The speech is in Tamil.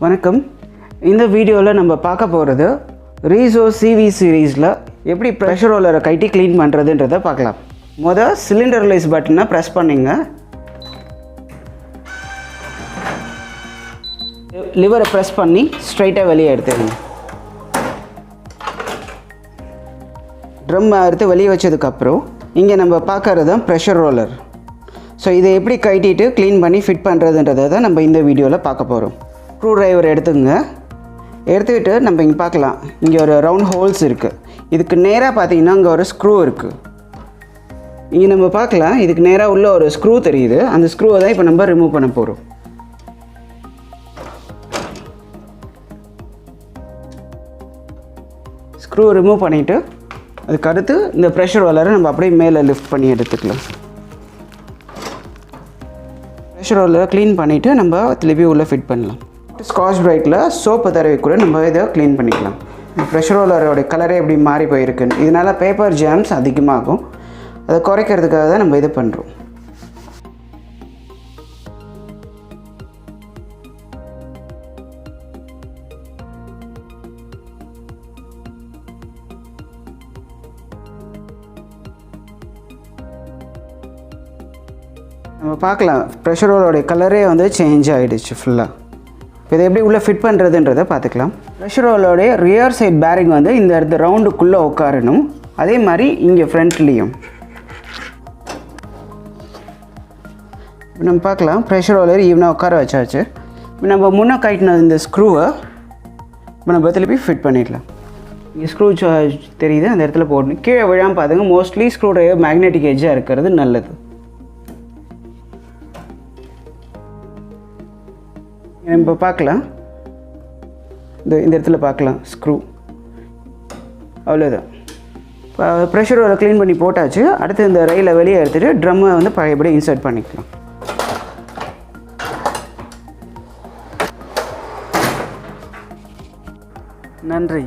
வணக்கம். இந்த வீடியோவில் நம்ம பார்க்க போகிறது Riso CV சீரீஸில் எப்படி ப்ரெஷர் ரோலரை கைட்டி க்ளீன் பண்ணுறதுன்றதை பார்க்கலாம். முதல் சிலிண்டர் ரிலீஸ் பட்டனை ப்ரெஸ் பண்ணிங்க. லிவரை ப்ரெஸ் பண்ணி ஸ்ட்ரைட்டாக வெளியே எடுத்துடுங்க. ட்ரம் எடுத்து வெளியே வச்சதுக்கப்புறம் இங்கே நம்ம பார்க்கறது தான் ப்ரெஷர் ரோலர். ஸோ இதை எப்படி கைட்டிட்டு க்ளீன் பண்ணி ஃபிட் பண்ணுறதுன்றதை தான் நம்ம இந்த வீடியோவில் பார்க்க போகிறோம். ஸ்க்ரூ ட்ரைவர் எடுத்துக்கங்க. எடுத்துக்கிட்டு நம்ம இங்கே பார்க்கலாம், இங்கே ஒரு ரவுண்ட் ஹோல்ஸ் இருக்குது. இதுக்கு நேராக பார்த்தீங்கன்னா இங்கே ஒரு ஸ்க்ரூ இருக்குது. இங்கே நம்ம பார்க்கலாம், இதுக்கு நேராக உள்ள ஒரு ஸ்க்ரூ தெரியுது. அந்த ஸ்க்ரூவை தான் இப்போ நம்ம ரிமூவ் பண்ண போகிறோம். ஸ்க்ரூ ரிமூவ் பண்ணிவிட்டு அதுக்கு அடுத்து இந்த ப்ரெஷர் ரோலரை நம்ம அப்படியே மேலே லிஃப்ட் பண்ணி எடுத்துக்கலாம். ப்ரெஷர் ரோலரை க்ளீன் பண்ணிவிட்டு நம்ம திருப்பி உள்ளே ஃபிட் பண்ணலாம். ஸ்காட்ச் ப்ரைட்டில் சோப்பு தடவி கூட நம்ம இதை க்ளீன் பண்ணிக்கலாம். ப்ரெஷர் ரோலரோட கலரே எப்படி மாறி போயிருக்குன்னு, இதனால் பேப்பர் ஜாம்ஸ் அதிகமாகும். அதை குறைக்கிறதுக்காக தான் நம்ம இது பண்ணுறோம். நம்ம பார்க்கலாம், ப்ரெஷர் ரோலோடைய கலரே வந்து சேஞ்ச் ஆகிடுச்சு ஃபுல்லாக. இதை எப்படி உள்ளே ஃபிட் பண்ணுறதுன்றதை பார்த்துக்கலாம். ப்ரெஷர் ரோலோடைய ரியர் சைட் பேரிங் வந்து இந்த இடத்து ரவுண்டுக்குள்ளே உட்காரணும். அதே மாதிரி இங்கே ஃப்ரண்ட்லேயும் நம்ம பார்க்கலாம். ப்ரெஷர் ரோலர் ஈவனாக உட்கார வச்சாச்சு. நம்ம முன்னே கட்டின இந்த ஸ்க்ரூவை இப்போ நம்ம திருப்பி ஃபிட் பண்ணிடலாம். இங்கே ஸ்க்ரூ தெரியுது, அந்த இடத்துல போடணும். கீழே விழாமல் பார்த்துங்க. மோஸ்ட்லி ஸ்க்ரூ ட்ரைவர் மேக்னெட்டிக் எட்ஜாக இருக்கிறது நல்லது. இப்போ பார்க்கலாம், இந்த இடத்துல பார்க்கலாம் ஸ்க்ரூ. அவ்வளோதான். இப்போ ப்ரெஷர் ரோலரை க்ளீன் பண்ணி போட்டாச்சு. அடுத்து இந்த ரயிலை வெளியே எடுத்துகிட்டு ட்ரம்மை வந்து பழையபடி இன்சர்ட் பண்ணிக்கலாம். நன்றி.